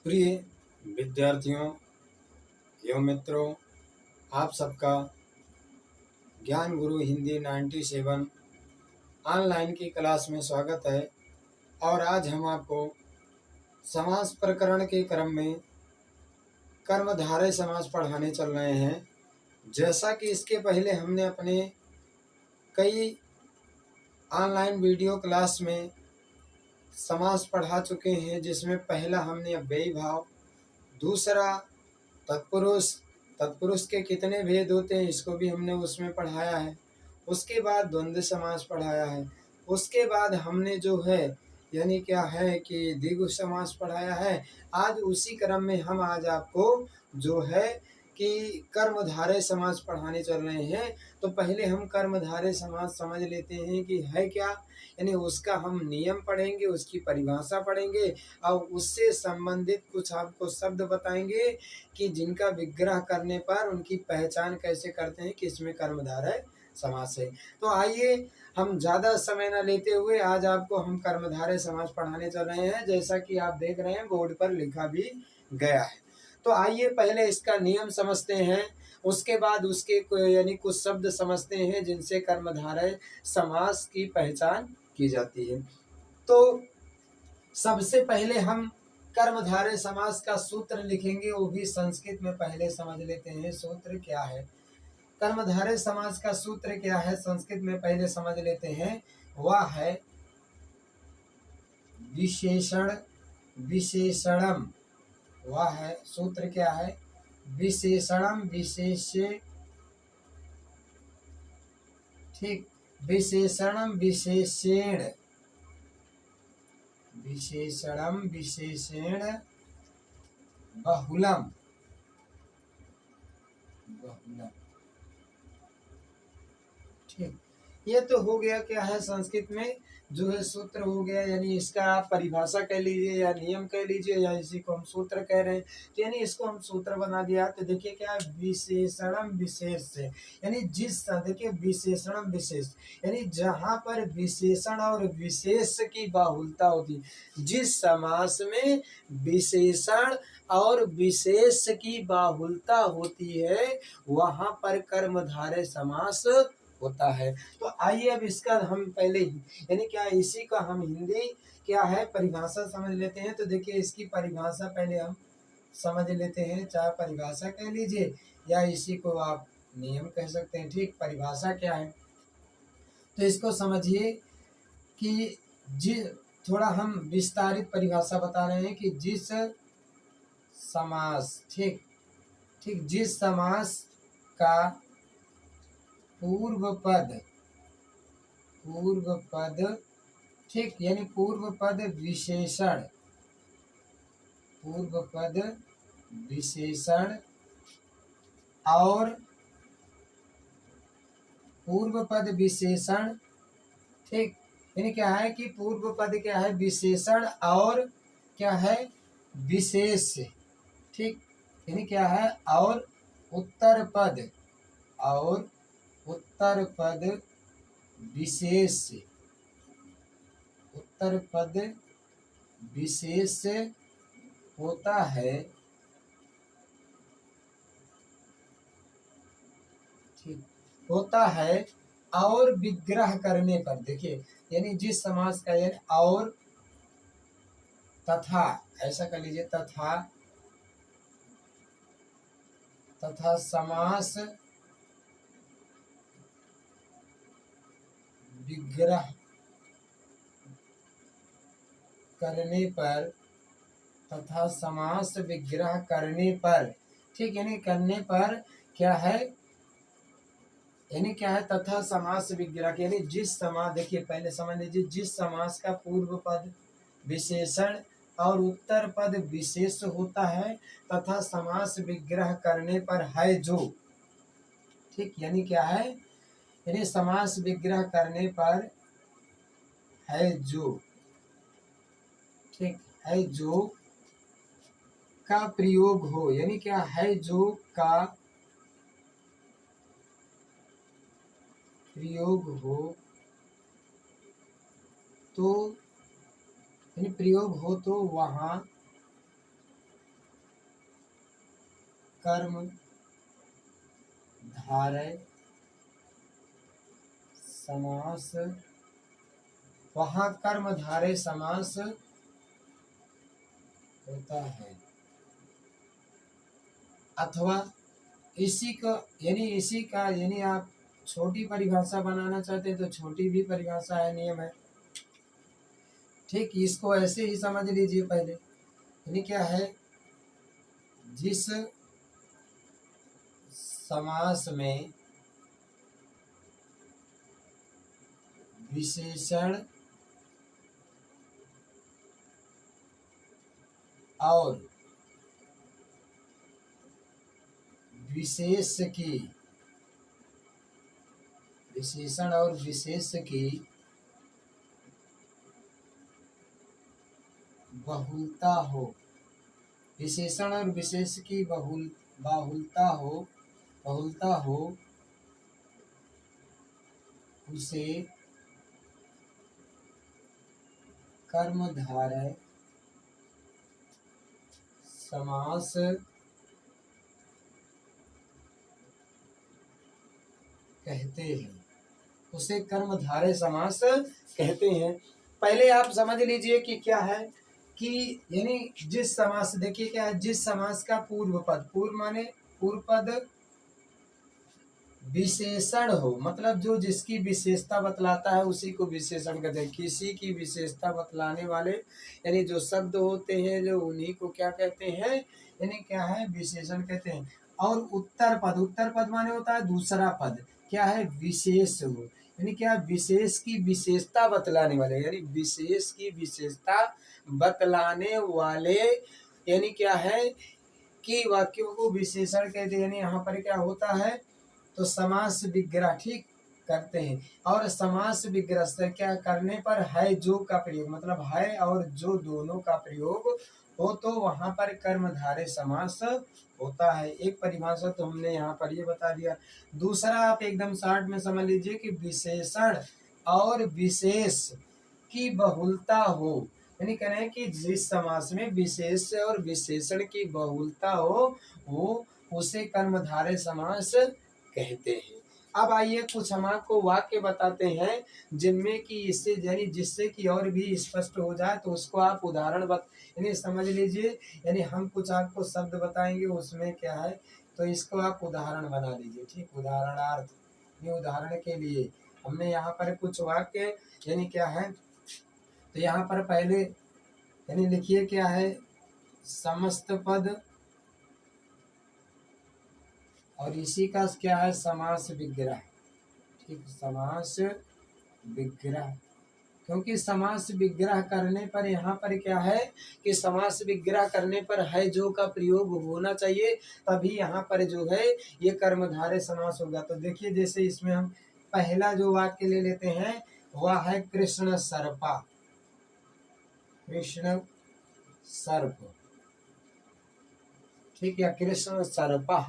प्रिय विद्यार्थियों एवं मित्रों, आप सबका ज्ञान गुरु हिंदी 97 ऑनलाइन की क्लास में स्वागत है। और आज हम आपको समास प्रकरण के क्रम में कर्मधारय समास पढ़ाने चल रहे हैं। जैसा कि इसके पहले हमने अपने कई ऑनलाइन वीडियो क्लास में समास पढ़ा चुके हैं, जिसमें पहला हमने अव्ययी भाव, दूसरा तत्पुरुष, तत्पुरुष के कितने भेद होते हैं इसको भी हमने उसमें पढ़ाया है। उसके बाद द्वंद्व समास पढ़ाया है। उसके बाद हमने जो है यानी क्या है कि द्विगु समास पढ़ाया है। आज उसी क्रम में हम आज आपको जो है कि कर्मधारय समास पढ़ाने चल रहे हैं। तो पहले हम कर्मधारय समास समझ लेते हैं कि है क्या, यानी उसका हम नियम पढ़ेंगे, उसकी परिभाषा पढ़ेंगे और उससे संबंधित कुछ आपको शब्द बताएंगे कि जिनका विग्रह करने पर उनकी पहचान कैसे करते हैं कि इसमें कर्मधारय समास है। तो आइए हम ज़्यादा समय न लेते हुए आज आपको हम कर्मधारय समास पढ़ाने चल रहे हैं, जैसा कि आप देख रहे हैं बोर्ड पर लिखा भी गया है। तो आइए पहले इसका नियम समझते हैं, उसके बाद उसके यानी कुछ शब्द समझते हैं जिनसे कर्मधारय समास की पहचान की जाती है। तो सबसे पहले हम कर्मधारय समास का सूत्र लिखेंगे, वो भी संस्कृत में पहले समझ लेते हैं सूत्र क्या है। कर्मधारय समास का सूत्र क्या है संस्कृत में पहले समझ लेते हैं। वह है विशेषण विशेषणम। वह है सूत्र क्या है, विशेषणम विशेष्य, ठीक, विशेषणम विशेषेण, विशेषणम विशेषेण बहुलम, बहुलम, ठीक। ये तो हो गया क्या है संस्कृत में जो है सूत्र हो गया, यानी इसका आप परिभाषा कह लीजिए या नियम कह लीजिए या इसी को हम सूत्र कह रहे हैं। तो यानी इसको हम सूत्र बना दिया। तो देखिए क्या है, विशेषणम विशेष से, यानी जिस देखिए विशेषणम विशेष, यानी जहाँ पर विशेषण और विशेष की बाहुलता होती, जिस समास में विशेषण और विशेष की बाहुलता होती है वहाँ पर कर्मधारय समास होता है। तो आइए अब इसका हम पहले ही यानी क्या इसी का हम हिंदी क्या है परिभाषा समझ लेते हैं। तो देखिए इसकी परिभाषा पहले हम समझ लेते हैं, चाहे परिभाषा कह लीजिए या इसी को आप नियम कह सकते हैं। ठीक, परिभाषा क्या है तो इसको समझिए कि थोड़ा हम विस्तारित परिभाषा बता रहे हैं कि जिस समास, ठीक ठीक, जिस समास का पूर्व पद, ठीक, यानी पूर्व पद विशेषण, पूर्व पद विशेषण और पूर्व पद विशेषण, ठीक, यानी क्या है कि पूर्व पद क्या है विशेषण और क्या है विशेष, ठीक, यानी क्या है और उत्तर पद, और उत्तर पद विशेष, उत्तर पद विशेष होता है, ठीक, होता है और विग्रह करने पर, देखिए यानी जिस समास का यानी और तथा, ऐसा कर लीजिए तथा, तथा समास विग्रह करने पर, तथा समास विग्रह करने पर, ठीक, यानी करने पर क्या है, यानी क्या है तथा समास विग्रह, यानी जिस समास, देखिए पहले समझ लीजिए, जिस समास का पूर्व पद विशेषण और उत्तर पद विशेष होता है तथा समास विग्रह करने पर है जो, ठीक, यानी क्या है, यानी समास विग्रह करने पर है जो, ठीक, है जो का प्रयोग हो, यानी क्या है जो का प्रयोग हो, तो यानी प्रयोग हो तो वहाँ कर्म धारय समास, वहाँ कर्म धारय समास होता है। अथवा इसी का यानी आप छोटी परिभाषा बनाना चाहते हैं तो छोटी भी परिभाषा है, नियम है। ठीक, इसको ऐसे ही समझ लीजिए पहले। यानी क्या है, जिस समास में विशेषण और विशेष की बहुलता हो, विशेषण और विशेष की बहुलता हो उसे कर्मधारय समास कहते हैं, उसे कर्मधारय समास कहते हैं। पहले आप समझ लीजिए कि क्या है कि यानी जिस समास, देखिए क्या है, जिस समास का पूर्व माने पूर्व पद विशेषण हो, मतलब जो जिसकी विशेषता बतलाता है उसी को विशेषण कहते हैं। किसी की विशेषता बतलाने वाले यानी जो शब्द होते हैं जो उन्हीं को क्या कहते हैं, यानी क्या है, विशेषण कहते हैं। और उत्तर पद माने होता है दूसरा पद, क्या है, विशेष हो, यानी क्या, विशेष की विशेषता बतलाने वाले, यानी विशेष की विशेषता बतलाने वाले, यानी क्या है कि वाक्यों को विशेषण कहते हैं। यानी यहाँ पर क्या होता है, तो समास विग्रह ठीक करते हैं। और समास विग्रह से क्या करने पर है जो का प्रयोग, मतलब है और जो दोनों का प्रयोग हो तो वहां पर कर्मधारय समास होता है। एक परिभाषा तो हमने यहाँ पर ये बता दिया। दूसरा आप एकदम शॉर्ट में समझ लीजिए कि विशेषण और विशेष की बहुलता हो, यानी कह रहे हैं कि जिस समास में विशेष और विशेषण की बहुलता हो वो उसे कर्मधारय समास कहते हैं। अब आइए कुछ हम आपको वाक्य बताते हैं जिनमें कि इससे यानी जिससे कि और भी स्पष्ट हो जाए, तो उसको आप उदाहरण यानी समझ लीजिए। यानी हम कुछ आपको शब्द बताएंगे उसमें क्या है, तो इसको आप उदाहरण बना लीजिए। ठीक, उदाहरणार्थ, ये उदाहरण के लिए हमने यहाँ पर कुछ वाक्य यानी क्या है, तो यहाँ पर पहले यानी लिखिए क्या है, समस्त पद और इसी का क्या है, समास विग्रह। ठीक, समास विग्रह, क्योंकि समास विग्रह करने पर यहाँ पर क्या है कि समास विग्रह करने पर है जो का प्रयोग होना चाहिए, तभी यहाँ पर जो है ये कर्मधारय समास होगा। तो देखिए जैसे इसमें हम पहला जो वाक्य ले लेते हैं वह है कृष्ण सर्पा, कृष्ण सर्प, ठीक है, कृष्ण सर्पा,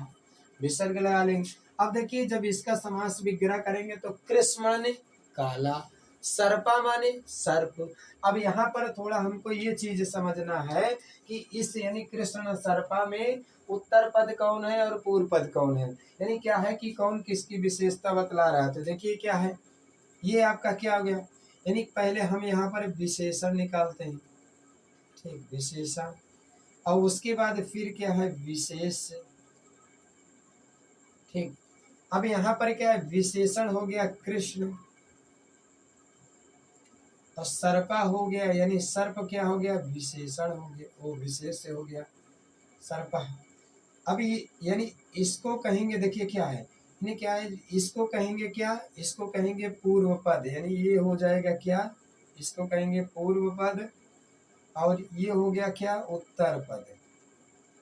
विसर्ग लगा लेंगे। अब देखिए जब इसका समास विग्रह करेंगे तो कृष्ण माने काला, सर्पा माने सर्प। अब यहाँ पर थोड़ा हमको ये चीज समझना है कि इस यानी कृष्ण सर्पा में उत्तर पद कौन है और पूर्व पद कौन है, यानी क्या है कि कौन किसकी विशेषता बतला रहा है। तो देखिए क्या है, ये आपका क्या हो गया, यानी पहले हम यहाँ पर विशेषण निकालते हैं। ठीक, विशेषण, और उसके बाद फिर क्या है, विशेष। ठीक, अब यहाँ पर क्या है, विशेषण हो गया कृष्ण और सर्पा हो गया, यानी सर्प क्या हो गया, विशेषण हो गया, वो विशेष से हो गया सर्पा। अभी यानी इसको कहेंगे, देखिए क्या है, यानी क्या है, इसको कहेंगे क्या, इसको कहेंगे पूर्व पद, यानी ये हो जाएगा क्या, इसको कहेंगे पूर्व पद, और ये हो गया क्या, उत्तर पद,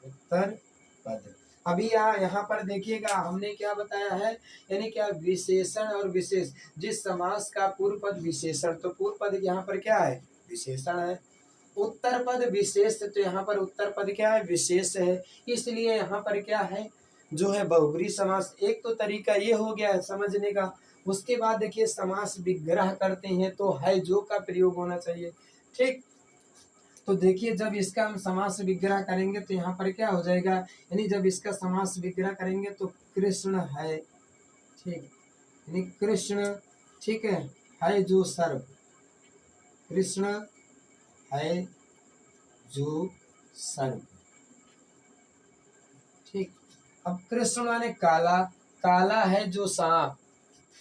उत्तर पद। अभी यहाँ पर देखिएगा हमने क्या बताया है, यानी क्या, विशेषण और विशेष, जिस समास का पूर्व पद विशेषण, तो पूर्व पद यहाँ पर क्या है, विशेषण है। उत्तर पद विशेष, तो यहाँ पर उत्तर पद क्या है, विशेष है। इसलिए यहाँ पर क्या है, जो है बहुब्री समास। एक तो तरीका ये हो गया है समझने का। उसके बाद देखिए समास विग्रह करते हैं तो है जो का प्रयोग होना चाहिए। ठीक, तो देखिए जब इसका हम समास विग्रह करेंगे तो यहाँ पर क्या हो जाएगा, यानी जब इसका समास विग्रह करेंगे तो कृष्ण है, ठीक, यानी कृष्ण, ठीक है जो सर्व, कृष्ण है जो सर्व, ठीक। अब कृष्ण माने काला, काला है जो सांप,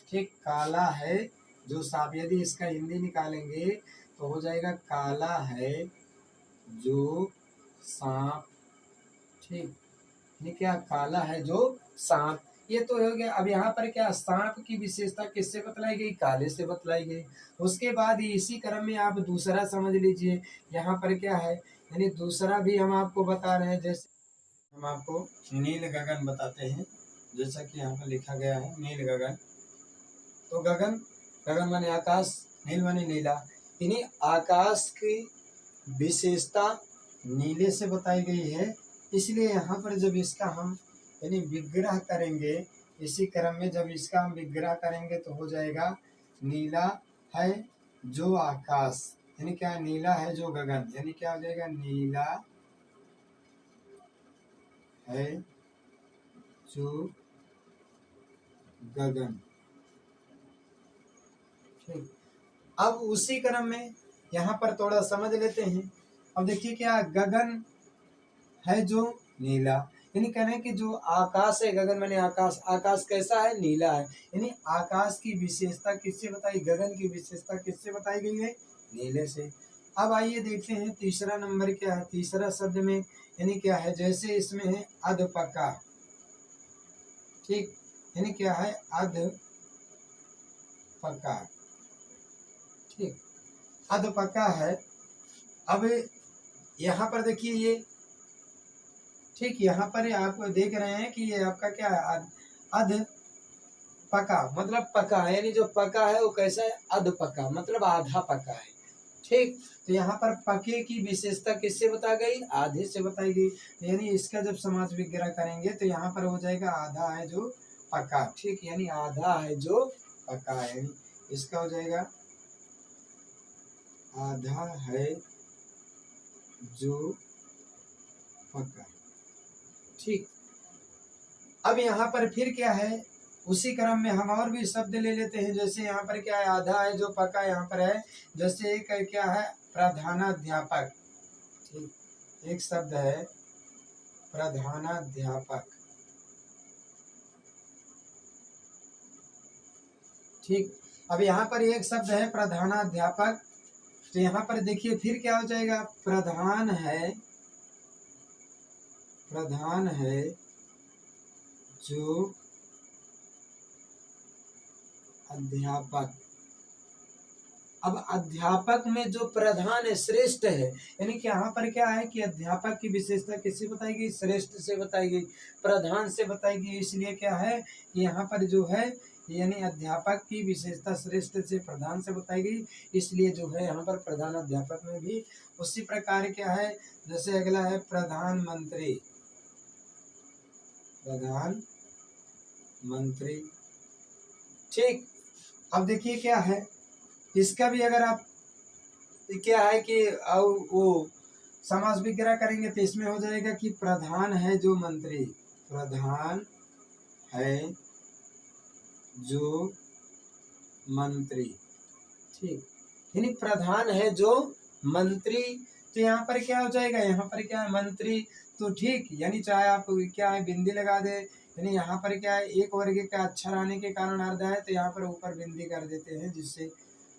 ठीक, काला है जो सांप, यदि इसका हिंदी निकालेंगे तो हो जाएगा काला है जो सांप, ठीक, ये क्या, काला है जो सांप, ये तो हो गया। अब यहाँ पर क्या, सांप की विशेषता किससे बतलाई गई, काले से बतलाई गई। उसके बाद इसी क्रम में आप दूसरा समझ लीजिए, यहाँ पर क्या है, यानी दूसरा भी हम आपको बता रहे हैं, जैसे हम आपको नील गगन बताते हैं, जैसा कि यहाँ पर लिखा गया है नील गगन। तो गगन, गगन माने आकाश, नील माने नीला, यानी आकाश की विशेषता नीले से बताई गई है। इसलिए यहाँ पर जब इसका हम यानी विग्रह करेंगे, इसी क्रम में जब इसका हम विग्रह करेंगे तो हो जाएगा नीला है जो आकाश, यानी क्या, नीला है जो गगन, यानी क्या हो जाएगा, नीला है जो गगन, ठीक। अब उसी क्रम में यहाँ पर थोड़ा समझ लेते हैं। अब देखिए क्या, गगन है जो नीला, यानी कह रहे हैं कि जो आकाश है, गगन माने आकाश, आकाश कैसा है, नीला है, यानी आकाश की विशेषता किससे बताई, गगन की विशेषता किससे बताई गई है, नीले से। अब आइए देखते हैं तीसरा नंबर क्या है, तीसरा शब्द में यानी क्या है, जैसे इसमें है अधपका, ठीक, यानी क्या है, अधपका, ठीक, अधपका है। अब यहाँ पर देखिए ये, ठीक, यहाँ पर आप देख रहे हैं कि ये आपका क्या है, अध पका, मतलब पका है, यानी जो पका है वो कैसा है, अध पका, मतलब आधा पका है, ठीक। तो यहाँ पर पके की विशेषता किससे बता गई, आधे से बताई गई, यानी इसका जब समास विग्रह करेंगे तो यहाँ पर हो जाएगा आधा है जो पका, ठीक, यानी आधा है जो पका है, यानी इसका हो जाएगा आधा है जो पका, ठीक। अब यहाँ पर फिर क्या है, उसी क्रम में हम और भी शब्द ले लेते हैं, जैसे यहाँ पर क्या है, आधा है जो पका, यहाँ पर है जैसे एक क्या है, प्रधानाध्यापक, ठीक, एक शब्द है प्रधानाध्यापक, ठीक। अब यहाँ पर एक शब्द है प्रधानाध्यापक, तो यहाँ पर देखिए फिर क्या हो जाएगा, प्रधान है, प्रधान है जो अध्यापक। अब अध्यापक में जो प्रधान है, श्रेष्ठ है, यानी कि यहाँ पर क्या है कि अध्यापक की विशेषता किससे बताई गई, श्रेष्ठ से बताई गई, प्रधान से बताई गई, इसलिए क्या है कि यहाँ पर जो है, यानी अध्यापक की विशेषता श्रेष्ठ से, प्रधान से बताई गई, इसलिए जो है यहाँ पर प्रधान अध्यापक में भी उसी प्रकार क्या है, जैसे अगला है प्रधानमंत्री, प्रधानमंत्री, ठीक। अब देखिए क्या है, इसका भी अगर आप क्या है कि वो समास विग्रह करेंगे तो इसमें हो जाएगा कि प्रधान है जो मंत्री, प्रधान है जो मंत्री, ठीक, यानी प्रधान है जो मंत्री। तो यहाँ पर क्या हो जाएगा, यहाँ पर क्या है, मंत्री, तो ठीक, यानी चाहे आप क्या है बिंदी लगा दे, यानी यहाँ पर क्या है, एक वर्ग का अक्षर आने के कारण अर्ध है, तो यहाँ पर ऊपर बिंदी कर देते हैं जिससे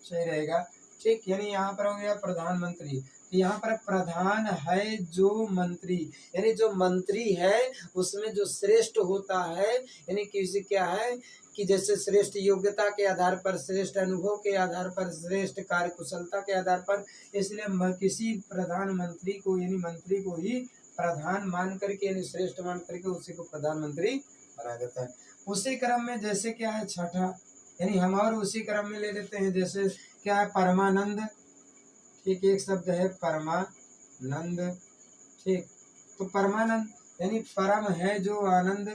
सही रहेगा, ठीक, यानी यहाँ पर हो गया प्रधानमंत्री। तो यहाँ पर प्रधान है जो मंत्री, यानी जो मंत्री है उसमें जो श्रेष्ठ होता है, यानी किसी क्या है कि जैसे श्रेष्ठ योग्यता के आधार पर, श्रेष्ठ अनुभव के आधार पर, श्रेष्ठ कार्य कुशलता के आधार पर, इसलिए किसी प्रधानमंत्री को यानी मंत्री को ही प्रधान मान करके, यानी श्रेष्ठ मान करके उसी को प्रधानमंत्री बनाया जाता है। उसी क्रम में जैसे क्या है छठा, यानी हम और उसी क्रम में ले लेते हैं, जैसे क्या है परमानंद, ठीक, एक शब्द है परमानंद, ठीक। तो परमानंद यानी परम है जो आनंद,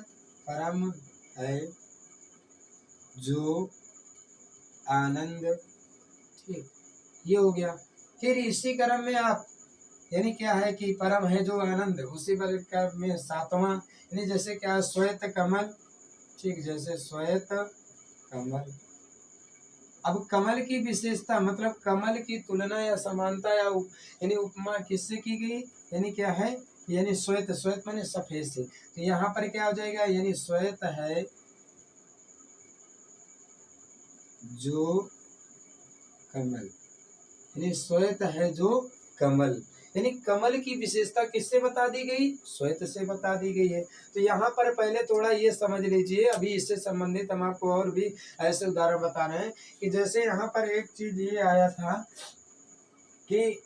परम है जो आनंद, ठीक, ये हो गया। फिर इसी क्रम में आप यानी क्या है कि परम है जो आनंद, उसी पर का में सातवां यानी जैसे क्या है श्वेत कमल, ठीक, जैसे श्वेत कमल। अब कमल की विशेषता मतलब कमल की तुलना या समानता या यानी उपमा किससे की गई, यानी क्या है, यानी श्वेत, श्वेत माने सफेद से, तो यहाँ पर क्या हो जाएगा, यानी श्वेत है जो कमल, यानी श्वेत है जो कमल, यानी कमल की विशेषता किससे बता दी गई, श्वेत से बता दी गई है। तो यहाँ पर पहले थोड़ा ये समझ लीजिए, अभी इससे संबंधित हम आपको और भी ऐसे उदाहरण बता रहे हैं कि जैसे यहाँ पर एक चीज ये आया था कि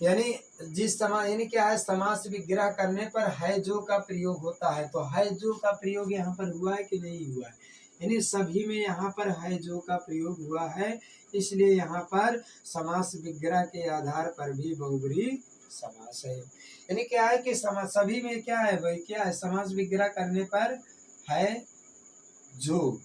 यानी जिस समास यानी क्या है, समास विग्रह करने पर है जो का प्रयोग होता है, तो है जो का प्रयोग यहाँ पर हुआ है कि नहीं हुआ है, यानी सभी में यहाँ पर है जो का प्रयोग हुआ है, इसलिए यहाँ पर समास विग्रह के आधार पर भी बहुब्रीहि समास है। यानी क्या है कि समास सभी में क्या है भाई, क्या है, समास विग्रह करने पर है जो,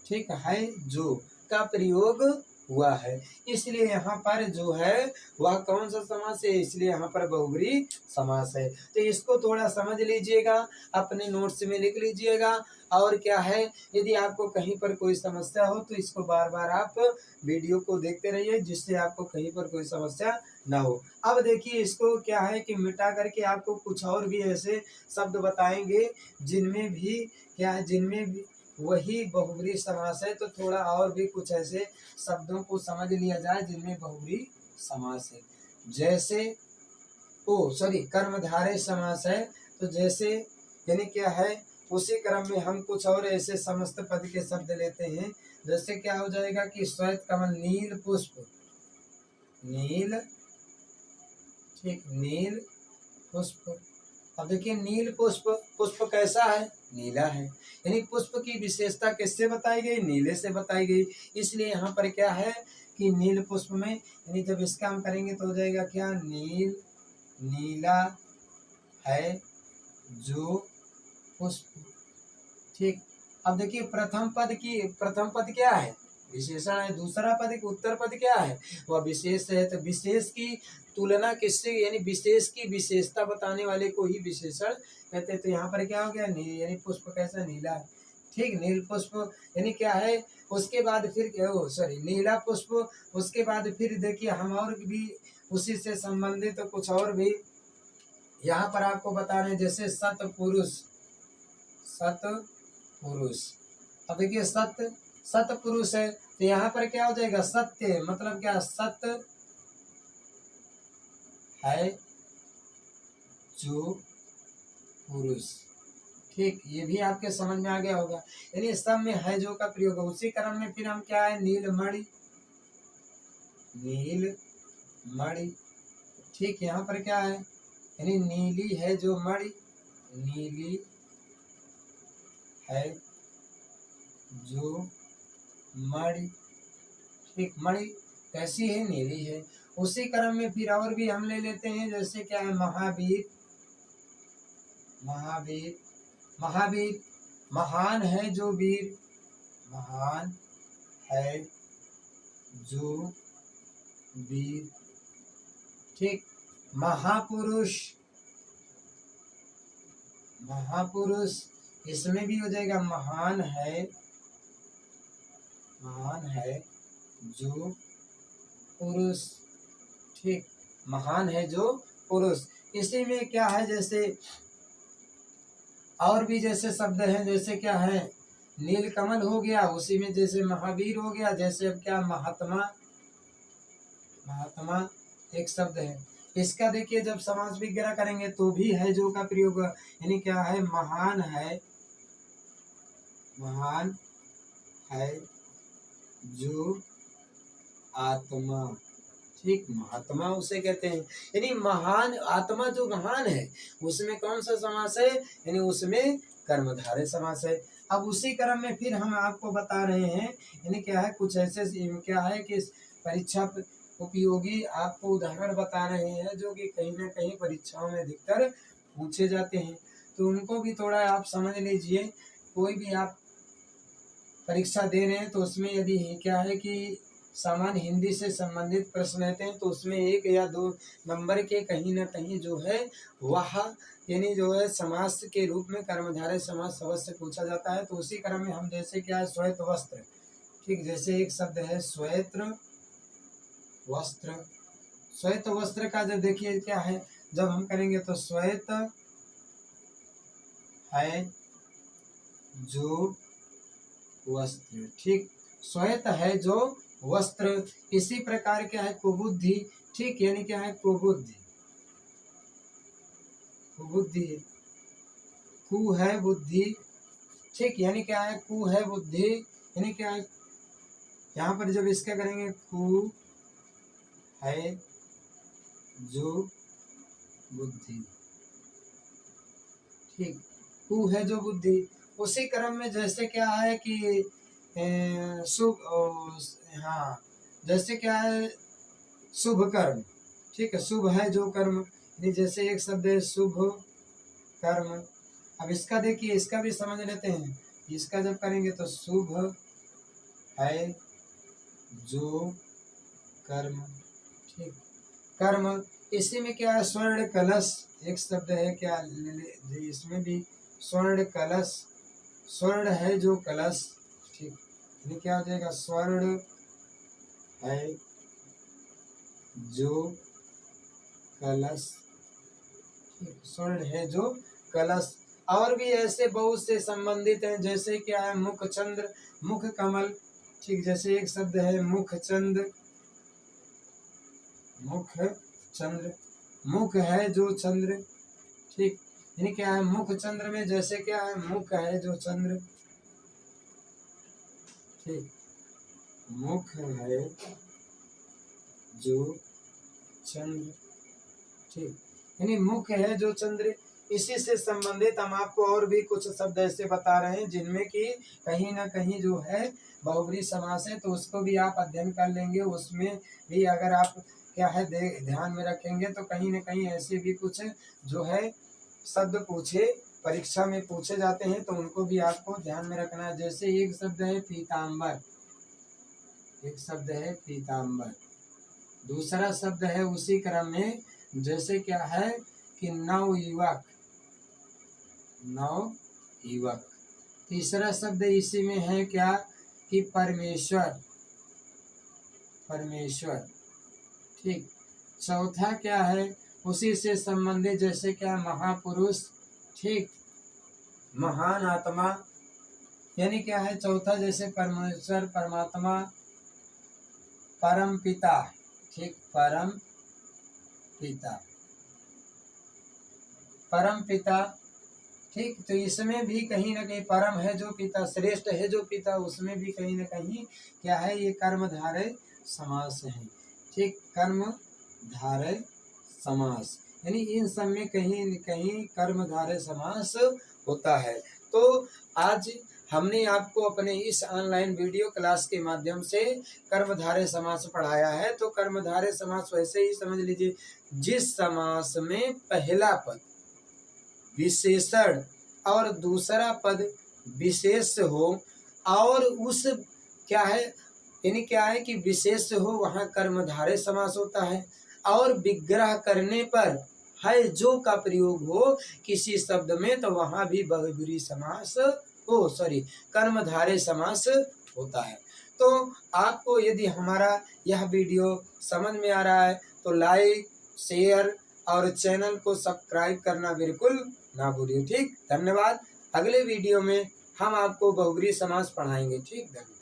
ठीक है, जो का प्रयोग हुआ है, इसलिए यहाँ पर जो है वह कौन सा समास है, इसलिए यहाँ पर बहुब्रीहि समास है। तो इसको थोड़ा समझ लीजिएगा, अपने नोट्स में लिख लीजिएगा, और क्या है, यदि आपको कहीं पर कोई समस्या हो तो इसको बार बार आप वीडियो को देखते रहिए, जिससे आपको कहीं पर कोई समस्या ना हो। अब देखिए इसको क्या है कि मिटा करके आपको कुछ और भी ऐसे शब्द बताएंगे जिनमें भी क्या है, जिनमें भी वही बहुब्रीहि समास है, तो थोड़ा और भी कुछ ऐसे शब्दों को समझ लिया जाए जिनमें बहुब्रीहि समास है। जैसे कर्मधारय समास है, तो जैसे यानी क्या है, उसी क्रम में हम कुछ और ऐसे समस्त पद के शब्द लेते हैं, जैसे क्या हो जाएगा कि श्वेत कमल, नील पुष्प, नील, ठीक, नील पुष्प। अब देखिए नील पुष्प, पुष्प कैसा है, नीला है, यानी पुष्प की विशेषता किससे बताई गई, नीले से बताई गई, इसलिए यहाँ पर क्या है कि नील पुष्प में, यानी जब इसका हम करेंगे तो हो जाएगा क्या, नील, नीला है जो पुष्प, ठीक। अब देखिए प्रथम पद क्या है, विशेषण है, दूसरा पद उत्तर पद क्या है, वह विशेष है, तो विशेष की तुलना किससे, यानी विशेष की विशेषता बताने वाले को ही विशेषण कहते हैं। तो यहाँ पर क्या हो गया, यानी पुष्प कैसा, नीला है, ठीक, नील पुष्प, यानी क्या है, उसके बाद फिर नीला पुष्प, उसके बाद फिर देखिए हम और भी उसी से संबंधित तो कुछ और भी यहाँ पर आपको बता रहे हैं, जैसे सतपुरुष, सतपुरुष। अब देखिए सतपुरुष है, तो यहाँ पर क्या हो जाएगा, सत्य मतलब क्या, सत्य है जो पुरुष, ठीक, ये भी आपके समझ में आ गया होगा, यानी सब में है जो का प्रयोग। उसी क्रम में फिर हम क्या है, नीलमणि, नीलमणि, ठीक, यहाँ पर क्या है, यानी नीली है जो मणि, नीली है जो मणि, ठीक, मणि कैसी है, नीली है। उसी क्रम में फिर और भी हम ले लेते हैं, जैसे क्या है, महावीर, महावीर, महावीर, महान है जो वीर, महान है जो वीर, ठीक, महापुरुष, महापुरुष, इसमें भी हो जाएगा महान है जो पुरुष, ठीक, महान है जो पुरुष। इसी में क्या है, जैसे और भी जैसे शब्द हैं, जैसे क्या है, नीलकमल हो गया, उसी में जैसे महावीर हो गया, जैसे अब क्या, महात्मा, महात्मा एक शब्द है, इसका देखिए जब समास विग्रह करेंगे तो भी है जो का प्रयोग, यानी क्या है, महान है जो आत्मा, ठीक, महात्मा उसे कहते हैं, यानी महान आत्मा जो महान है उसमें कौन सा समास है, यानी उसमें कर्मधारय समास है। अब उसी क्रम में फिर हम आपको बता रहे हैं, यानी क्या है, कुछ ऐसे क्या है कि परीक्षा उपयोगी आपको उदाहरण बता रहे हैं जो कि कहीं ना कहीं परीक्षाओं में अधिकतर पूछे जाते हैं, तो उनको भी थोड़ा आप समझ लीजिए। कोई भी आप परीक्षा दे रहे हैं तो उसमें यदि क्या है कि सामान्य हिंदी से संबंधित प्रश्न रहते हैं तो उसमें 1 या 2 नंबर के कहीं ना कहीं जो है वह यानी जो है समास के रूप में कर्मधारय समास अवश्य पूछा जाता है। तो उसी क्रम में हम जैसे क्या है श्वेत वस्त्र, ठीक, जैसे एक शब्द है श्वेत वस्त्र। श्वेत वस्त्र का जब देखिए क्या है, जब हम करेंगे तो श्वेत है जो वस्त्र, ठीक, श्वेत है जो वस्त्र। इसी प्रकार क्या है कुबुद्धि, ठीक, यानी क्या है कुबुद्धि, कुबुद्धि, कु है बुद्धि, ठीक, यानी क्या है कु है बुद्धि, यानी क्या है यहाँ पर जब इसका करेंगे कु है जो बुद्धि, ठीक, कु है जो बुद्धि। उसी क्रम में जैसे क्या है कि शुभ, हाँ, जैसे क्या है शुभ कर्म, ठीक है, शुभ है जो कर्म, जैसे एक शब्द है शुभ कर्म। अब इसका देखिए, इसका भी समझ लेते हैं। इसका जब करेंगे तो शुभ है जो कर्म, ठीक, कर्म। इसी में क्या है स्वर्ण कलश, एक शब्द है क्या, इसमें भी स्वर्ण कलश, स्वर्ण है जो कलश, ठीक, ये क्या हो जाएगा स्वर्ण है जो कलश, ठीक, स्वर्ण है जो कलश। और भी ऐसे बहुत से संबंधित हैं, जैसे क्या है मुख चंद्र, मुख कमल, ठीक, जैसे एक शब्द है मुख चंद्र, मुख चंद्र, मुख है जो चंद्र, ठीक, यानी क्या है मुख चंद्र में जैसे क्या है मुख है जो चंद्र, ठीक, मुख है जो चंद्र, ठीक, यानी मुख है जो चंद्र। इसी से संबंधित हम आपको और भी कुछ शब्द ऐसे बता रहे हैं जिनमें कि कहीं ना कहीं जो है बहुब्रीहि समास है, तो उसको भी आप अध्ययन कर लेंगे। उसमें भी अगर आप क्या है ध्यान में रखेंगे तो कहीं ना कहीं ऐसे भी कुछ जो है शब्द पूछे परीक्षा में पूछे जाते हैं, तो उनको भी आपको ध्यान में रखना है। जैसे एक शब्द है पीताम्बर, एक शब्द है पीताम्बर, दूसरा शब्द है उसी क्रम में जैसे क्या है कि नवयुवक, नवयुवक, तीसरा शब्द इसी में है क्या कि परमेश्वर, परमेश्वर, ठीक, चौथा क्या है उसी से संबंधित जैसे क्या महापुरुष, ठीक, महान आत्मा, यानी क्या है चौथा जैसे परमेश्वर, परमात्मा, परम पिता, ठीक, परम पिता, परम पिता, ठीक। तो इसमें भी कहीं ना कहीं परम है जो पिता, श्रेष्ठ है जो पिता, उसमें भी कहीं ना कहीं क्या है ये कर्मधारय समास है, ठीक, कर्मधारय समास, यानी इन सब में कहीं न कहीं कर्मधारय समास होता है। तो आज हमने आपको अपने इस ऑनलाइन वीडियो क्लास के माध्यम से कर्मधारय समास पढ़ाया है। तो कर्मधारय समास वैसे ही समझ लीजिए जिस समास में पहला पद विशेषण और दूसरा पद विशेष हो और उस क्या है यानी क्या है कि विशेष हो वहाँ कर्मधारय समास होता है, और विग्रह करने पर है जो का प्रयोग हो किसी शब्द में तो वहाँ भी बहुब्रीहि समास कर्मधारय समास होता है। तो आपको यदि हमारा यह वीडियो समझ में आ रहा है तो लाइक, शेयर और चैनल को सब्सक्राइब करना बिल्कुल ना भूलिए, ठीक। धन्यवाद। अगले वीडियो में हम आपको बहुब्रीहि समास पढ़ाएंगे, ठीक। धन्यवाद।